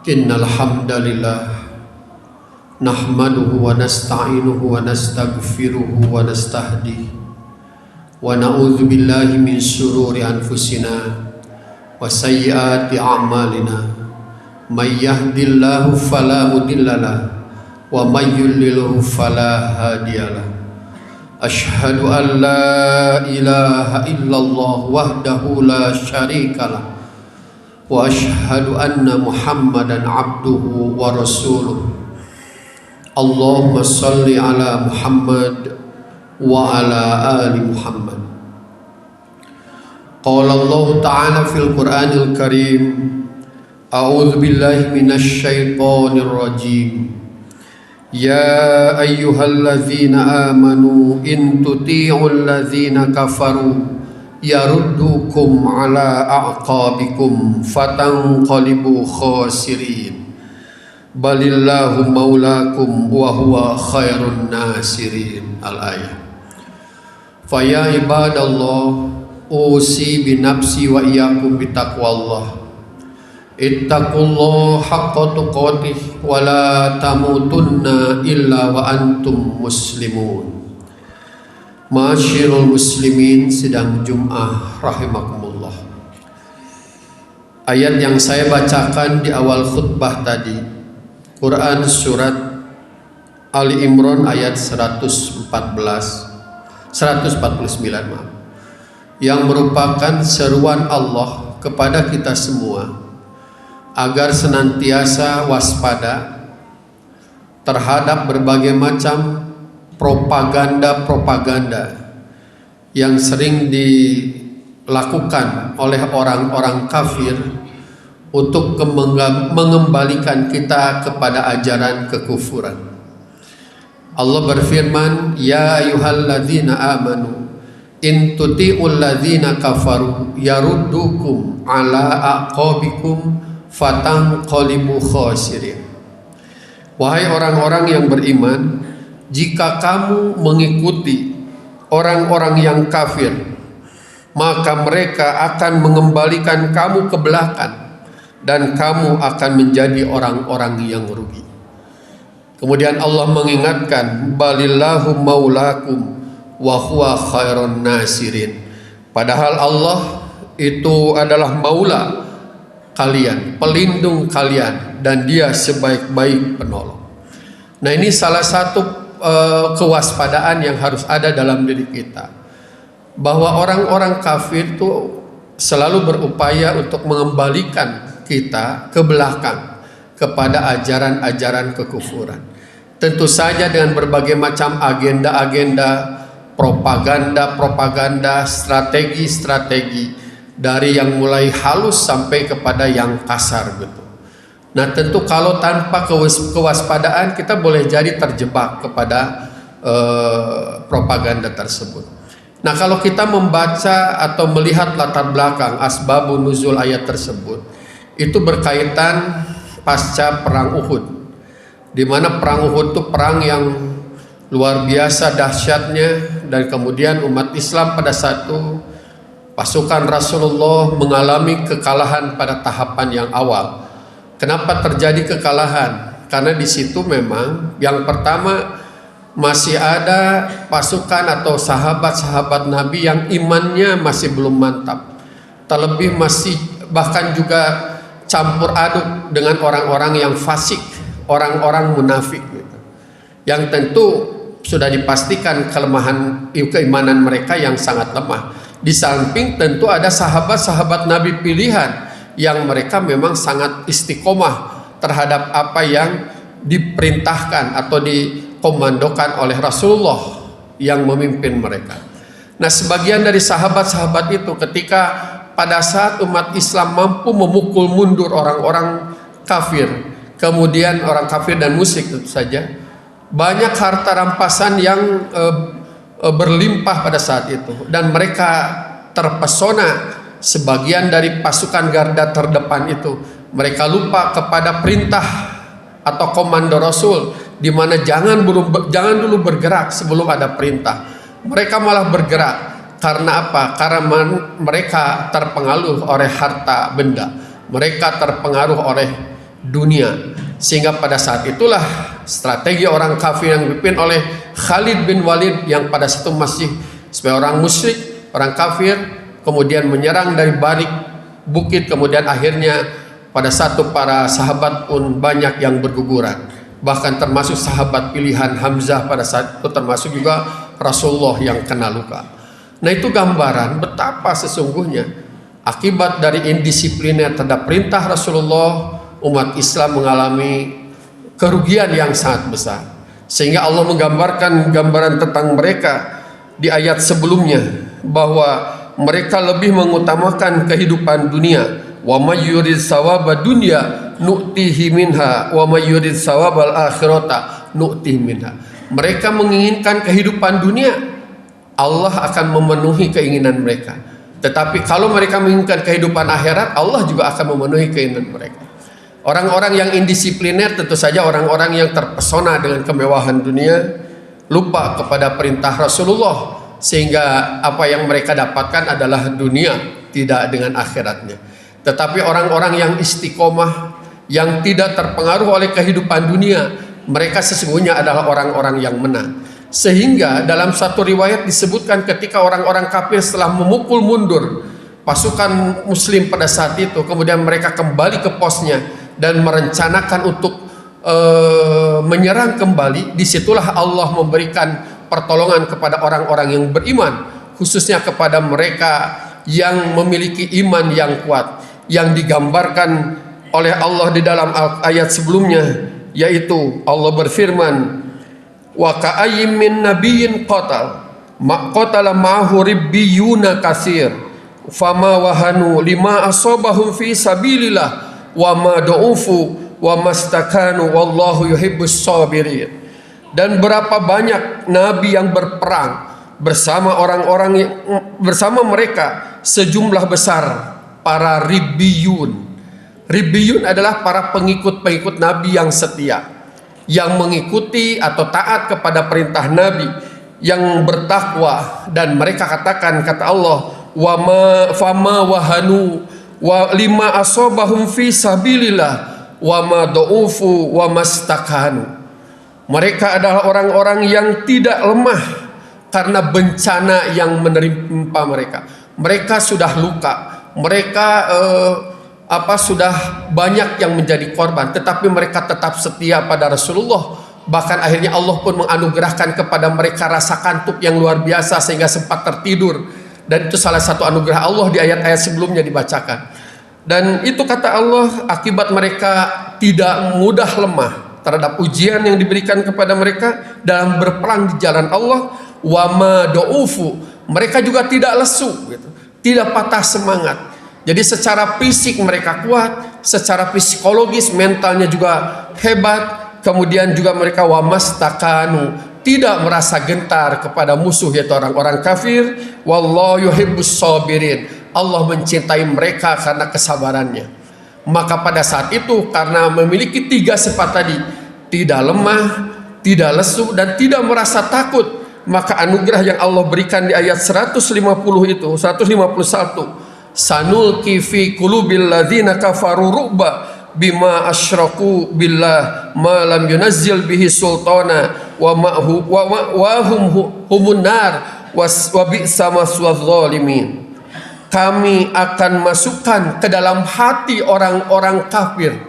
Innal hamdalillah nahmaduhu wa nasta'inuhu wa nastaghfiruhu wa nastahdihi wa na'udzu billahi min shururi anfusina wa sayyiati a'malina may yahdihillahu fala mudhillalah wa may yudlilhu fala hadiyalah. Asyhadu an la ilaha illallah wahdahu la syarikalah wa asyhadu anna Muhammadan abduhu wa rasuluh. Allahumma salli ala Muhammad wa ala ali Muhammad. Qala Allah ta'ala fil Qur'anil Karim, a'udzu billahi minasy syaithanir rajim. Ya ayyuhalladzina amanu in tuti'ul ladzina kafaru yaruddukum ala a'qabikum fatanqalibu khasirin balillahu maulakum wa huwa khairun nasirin. Al-ayah. Faya ibadallah usi binafsi wa iyyakum bitaqwallah. Ittaqullaha haqqa tuqatih wa la tamutunna illa wa antum muslimun. Masyarul muslimin sidang Jum'ah rahimakumullah. Ayat yang saya bacakan di awal khutbah tadi, Quran surat Ali Imran ayat 149 maaf, yang merupakan seruan Allah kepada kita semua agar senantiasa waspada terhadap berbagai macam propaganda yang sering dilakukan oleh orang-orang kafir untuk mengembalikan kita kepada ajaran kekufuran. Allah berfirman, ya ayyuhalladzina amanu in tuti'ul ladzina kafaru yaruddukum ala aqabikum fatanqalibu khasirin. Wahai orang-orang yang beriman, jika kamu mengikuti orang-orang yang kafir, maka mereka akan mengembalikan kamu ke belakang dan kamu akan menjadi orang-orang yang rugi. Kemudian Allah mengingatkan, balillahu maulakum wa huwa khairun nasirin. Padahal Allah itu adalah maula kalian, pelindung kalian, dan dia sebaik-baik penolong. Nah, ini salah satu kewaspadaan yang harus ada dalam diri kita, bahwa orang-orang kafir itu selalu berupaya untuk mengembalikan kita ke belakang kepada ajaran-ajaran kekufuran. Tentu saja dengan berbagai macam agenda-agenda, propaganda, strategi-strategi, dari yang mulai halus sampai kepada yang kasar betul. Nah, tentu kalau tanpa kewaspadaan kita boleh jadi terjebak kepada propaganda tersebut. Nah, kalau kita membaca atau melihat latar belakang asbabun nuzul ayat tersebut, itu berkaitan pasca perang Uhud, di mana perang Uhud itu perang yang luar biasa dahsyatnya, dan kemudian umat Islam pada saat itu, pasukan Rasulullah mengalami kekalahan pada tahapan yang awal. Kenapa terjadi kekalahan? Karena di situ memang yang pertama masih ada pasukan atau sahabat-sahabat Nabi yang imannya masih belum mantap. Terlebih masih bahkan juga campur aduk dengan orang-orang yang fasik, orang-orang munafik gitu. Yang tentu sudah dipastikan kelemahan keimanan mereka yang sangat lemah. Di samping tentu ada sahabat-sahabat Nabi pilihan yang mereka memang sangat istiqomah terhadap apa yang diperintahkan atau dikomandokan oleh Rasulullah yang memimpin mereka. Nah, sebagian dari sahabat-sahabat itu ketika pada saat umat Islam mampu memukul mundur orang-orang kafir, kemudian orang kafir dan musyrik tentu saja, banyak harta rampasan yang berlimpah pada saat itu, dan mereka terpesona. Sebagian dari pasukan garda terdepan itu mereka lupa kepada perintah atau komando Rasul, di mana jangan dulu bergerak sebelum ada perintah. Mereka malah bergerak. Karena apa? Karena mereka terpengaruh oleh harta benda, mereka terpengaruh oleh dunia. Sehingga pada saat itulah strategi orang kafir yang dipimpin oleh Khalid bin Walid yang pada situ masih sebagai orang musyrik, orang kafir, kemudian menyerang dari balik bukit, kemudian akhirnya pada satu para sahabat pun banyak yang berguguran, bahkan termasuk sahabat pilihan Hamzah pada saat itu, termasuk juga Rasulullah yang kena luka. Nah, itu gambaran betapa sesungguhnya akibat dari indisipliner terhadap perintah Rasulullah, umat Islam mengalami kerugian yang sangat besar. Sehingga Allah menggambarkan gambaran tentang mereka di ayat sebelumnya, bahwa mereka lebih mengutamakan kehidupan dunia. Wa may yurid sawaba dunya nu'tihi minha wa may yurid sawabal akhirata nu'tihi minha. Mereka menginginkan kehidupan dunia, Allah akan memenuhi keinginan mereka. Tetapi kalau mereka menginginkan kehidupan akhirat, Allah juga akan memenuhi keinginan mereka. Orang-orang yang indisipliner tentu saja orang-orang yang terpesona dengan kemewahan dunia, lupa kepada perintah Rasulullah, sehingga apa yang mereka dapatkan adalah dunia, tidak dengan akhiratnya. Tetapi orang-orang yang istiqomah, yang tidak terpengaruh oleh kehidupan dunia, mereka sesungguhnya adalah orang-orang yang menang. Sehingga dalam satu riwayat disebutkan ketika orang-orang kafir setelah memukul mundur pasukan muslim pada saat itu, kemudian mereka kembali ke posnya dan merencanakan untuk menyerang kembali, disitulah Allah memberikan pertolongan kepada orang-orang yang beriman, khususnya kepada mereka yang memiliki iman yang kuat, yang digambarkan oleh Allah di dalam ayat sebelumnya, yaitu Allah berfirman, wa ka'ayyim min nabiyyin qatala ma'ahu ribbiyuna katsir fama wahanu lima asabahum fi sabilillah wa ma du'ufu wa mastakanu wallahu yuhibbus sabirin. Dan berapa banyak nabi yang berperang bersama orang-orang bersama mereka sejumlah besar para ribbiyun. Ribbiyun adalah para pengikut-pengikut nabi yang setia, yang mengikuti atau taat kepada perintah nabi, yang bertakwa. Dan mereka katakan, kata Allah, wa ma fama wahanu wa lima asobahum fi sabilillah wa ma du'ufu wa mastakanu. Mereka adalah orang-orang yang tidak lemah karena bencana yang menimpa mereka. Mereka sudah luka, mereka sudah banyak yang menjadi korban, tetapi mereka tetap setia pada Rasulullah. Bahkan akhirnya Allah pun menganugerahkan kepada mereka rasa kantuk yang luar biasa sehingga sempat tertidur. Dan itu salah satu anugerah Allah di ayat-ayat sebelumnya dibacakan. Dan itu kata Allah, akibat mereka tidak mudah lemah terhadap ujian yang diberikan kepada mereka dalam berperang di jalan Allah. Wa ma du'ufu, mereka juga tidak lesu gitu, tidak patah semangat. Jadi secara fisik mereka kuat, secara psikologis mentalnya juga hebat. Kemudian juga mereka wamastakanu, tidak merasa gentar kepada musuh yaitu orang-orang kafir. Wallahu yuhibbus sabirin, Allah mencintai mereka karena kesabarannya. Maka pada saat itu karena memiliki tiga sifat tadi, tidak lemah, tidak lesu, dan tidak merasa takut, maka anugerah yang Allah berikan di ayat 150 itu, 151, sanulqi fi qulubil ladzina kafaru ru'ba bima asyraku billah ma lam yunazzil bihi sultana wa hum humun nar wa bi'sa maswaz zalimin. Kami akan masukkan ke dalam hati orang-orang kafir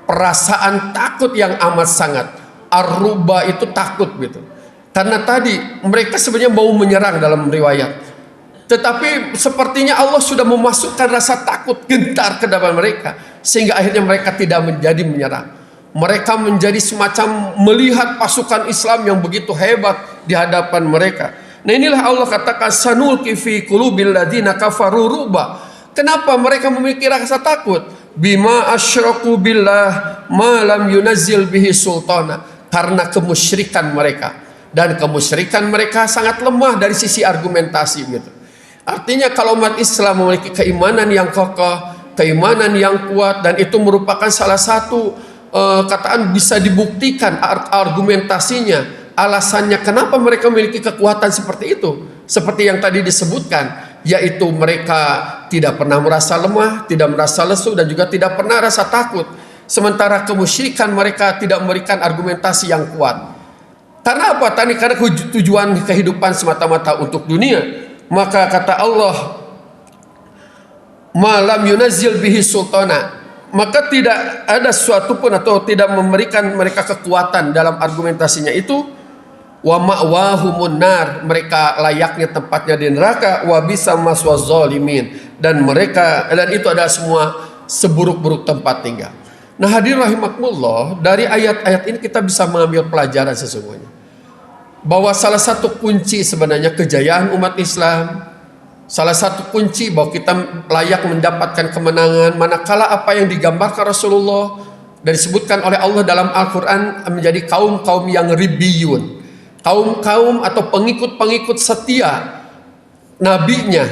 perasaan takut yang amat sangat. Ar-ruba itu takut gitu. Karena tadi mereka sebenarnya mau menyerang dalam riwayat, tetapi sepertinya Allah sudah memasukkan rasa takut gentar ke dalam mereka, sehingga akhirnya mereka tidak menjadi menyerang. Mereka menjadi semacam melihat pasukan Islam yang begitu hebat di hadapan mereka. Nah, inilah Allah katakan sanulqi fi qulubil ladzina kafaru ruba. Kenapa mereka memiliki rasa takut? Bima asyraku billah ma lam yunazzil bihi sultana. Karena kemusyrikan mereka. Dan kemusyrikan mereka sangat lemah dari sisi argumentasi gitu. Artinya kalau umat Islam memiliki keimanan yang kokoh, keimanan yang kuat, dan itu merupakan salah satu kataan bisa dibuktikan argumentasinya, alasannya kenapa mereka memiliki kekuatan seperti itu, seperti yang tadi disebutkan, yaitu mereka tidak pernah merasa lemah, tidak merasa lesu, dan juga tidak pernah rasa takut. Sementara kemusyrikan mereka tidak memberikan argumentasi yang kuat. Karena apa? Karena tujuan kehidupan semata-mata untuk dunia. Maka kata Allah, malam yunazzil bihi sultana, maka tidak ada sesuatu pun atau tidak memberikan mereka kekuatan dalam argumentasinya itu. Wa ma'wahumun nar, mereka layaknya tempatnya di neraka. Wa bisa maswaz zalimin, dan itu adalah semua seburuk-buruk tempat tinggal. Nah, hadirin rahimakumullah, dari ayat-ayat ini kita bisa mengambil pelajaran sesungguhnya bahwa salah satu kunci sebenarnya kejayaan umat Islam, salah satu kunci bahwa kita layak mendapatkan kemenangan manakala apa yang digambarkan Rasulullah dan disebutkan oleh Allah dalam Al-Quran menjadi kaum-kaum yang ribiyun, kaum-kaum atau pengikut-pengikut setia nabinya,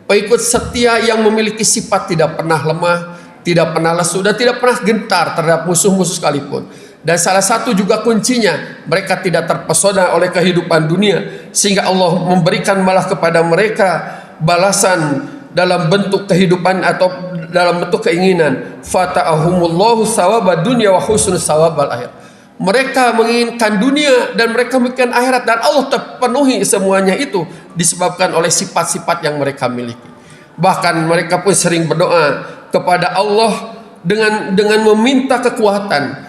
pengikut setia yang memiliki sifat tidak pernah lemah, tidak pernah lesu, dan tidak pernah gentar terhadap musuh-musuh sekalipun. Dan salah satu juga kuncinya, mereka tidak terpesona oleh kehidupan dunia, sehingga Allah memberikan malah kepada mereka balasan dalam bentuk kehidupan atau dalam bentuk keinginan. Fata'ahumullahu sawabad dunya wa husnul sawabal akhir. Mereka menginginkan dunia dan mereka menginginkan akhirat, dan Allah terpenuhi semuanya itu disebabkan oleh sifat-sifat yang mereka miliki. Bahkan mereka pun sering berdoa kepada Allah dengan meminta kekuatan.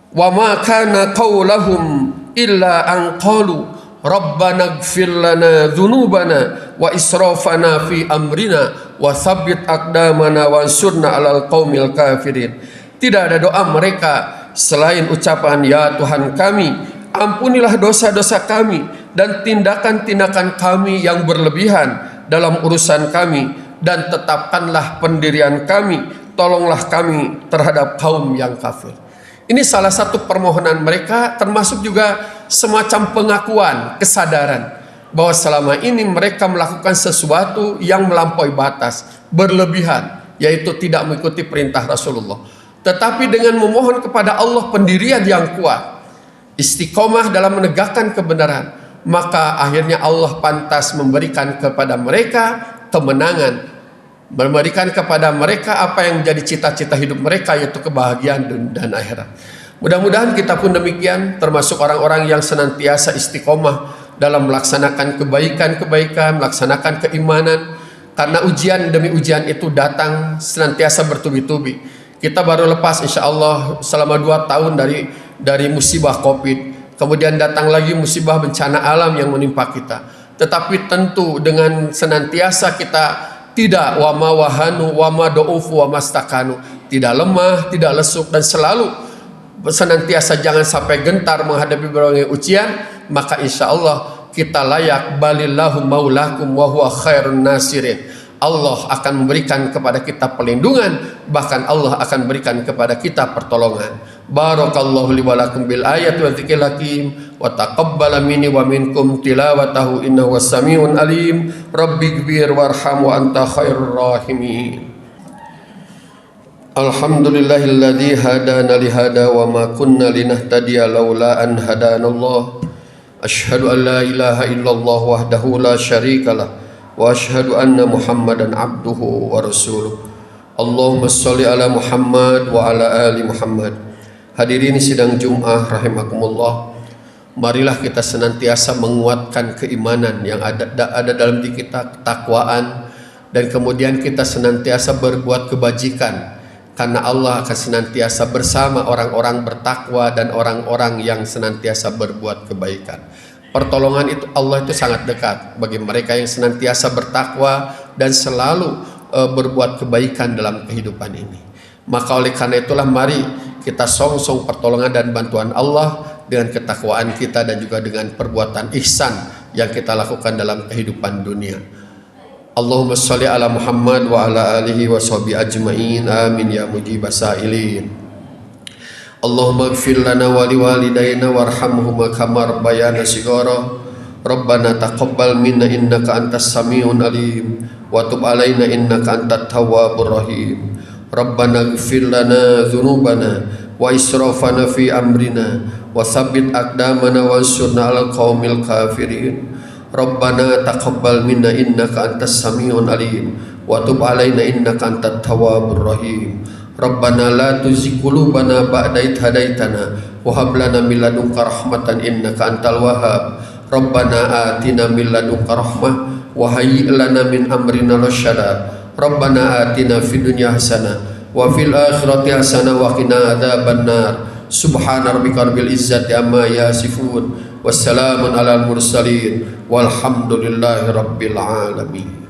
Wa ma kana qaulahum illa an qalu rabbana ighfir lana dzunubana wa israfana fi amrina wa tsabbit aqdamana wansurna 'alal qaumil kafirin. Tidak ada doa mereka selain ucapan ya Tuhan kami, ampunilah dosa-dosa kami dan tindakan-tindakan kami yang berlebihan dalam urusan kami, dan tetapkanlah pendirian kami, tolonglah kami terhadap kaum yang kafir. Ini salah satu permohonan mereka, termasuk juga semacam pengakuan, kesadaran bahwa selama ini mereka melakukan sesuatu yang melampaui batas, berlebihan, yaitu tidak mengikuti perintah Rasulullah. Tetapi dengan memohon kepada Allah pendirian yang kuat, istiqomah dalam menegakkan kebenaran, maka akhirnya Allah pantas memberikan kepada mereka kemenangan, memberikan kepada mereka apa yang menjadi cita-cita hidup mereka, yaitu kebahagiaan dan akhirat. Mudah-mudahan kita pun demikian, termasuk orang-orang yang senantiasa istiqomah dalam melaksanakan kebaikan-kebaikan, melaksanakan keimanan, karena ujian demi ujian itu datang senantiasa bertubi-tubi. Kita baru lepas insya Allah selama 2 tahun dari musibah Covid, kemudian datang lagi musibah bencana alam yang menimpa kita. Tetapi tentu dengan senantiasa kita tidak wama wahanu wama do'ufu wama stakanu, tidak lemah, tidak lesuk, dan selalu senantiasa jangan sampai gentar menghadapi berbagai ujian, maka insya Allah kita layak. Balillahu maulakum wa huwa khairun nasirin. Allah akan memberikan kepada kita perlindungan, bahkan Allah akan berikan kepada kita pertolongan. Barakallahu li wa lakum bil ayati wa dzikril hakim wa taqabbala minni wa minkum tilawatahu innahu was-sami'un alim. Rabbighfir warham wa anta khairur rahimin. Alhamdulillahilladzi hadana li hada wa ma kunna linahtadiya laula an hadanallah. Asyhadu an la ilaha illallah wahdahu la syarikalah wa asyhadu anna Muhammadan abduhu wa rasuluh. Allahumma sholli ala Muhammad wa ala ali Muhammad. Hadirin sidang Jum'ah rahimakumullah, marilah kita senantiasa menguatkan keimanan yang ada dalam diri kita, ketakwaan, dan kemudian kita senantiasa berbuat kebajikan, karena Allah akan senantiasa bersama orang-orang bertakwa dan orang-orang yang senantiasa berbuat kebaikan. Pertolongan itu Allah itu sangat dekat bagi mereka yang senantiasa bertakwa dan selalu berbuat kebaikan dalam kehidupan ini. Maka oleh karena itulah mari kita songsong pertolongan dan bantuan Allah dengan ketakwaan kita dan juga dengan perbuatan ihsan yang kita lakukan dalam kehidupan dunia. Allahumma sholli ala Muhammad wa ala alihi wa sahbihi ajma'in. Amin ya mujibas sa'ilin. Allahumma ighfir lana wa liwalidayna warhamhuma kama rabbayana shighara. Rabbana taqabbal minna innaka antas samiun alim wa tub alaina innaka antat tawwabur rahim. Rabbana ighfir lana dzunubana wa israfana fi amrina wa tsabbit aqdamana wansurna 'alal qaumil kafirin. Rabbana taqabbal minna innaka antas samiun alim wa tub alaina innaka antat tawwabur rahim. Rabbana la tuzigh qulubana ba'da idh hadaitana wa hab lana min ladunka rahmatan innaka antal wahhab. Rabbana atina min ladunka rahmah wa hayyi' lana min amrina rasyada. Rabbana atina fid dunya hasanah wa fil akhirati hasanah wa qina adzabannar. Subhana rabbika rabbil izzati amma yasifun wassalamun alal mursalin walhamdulillahi rabbil alamin.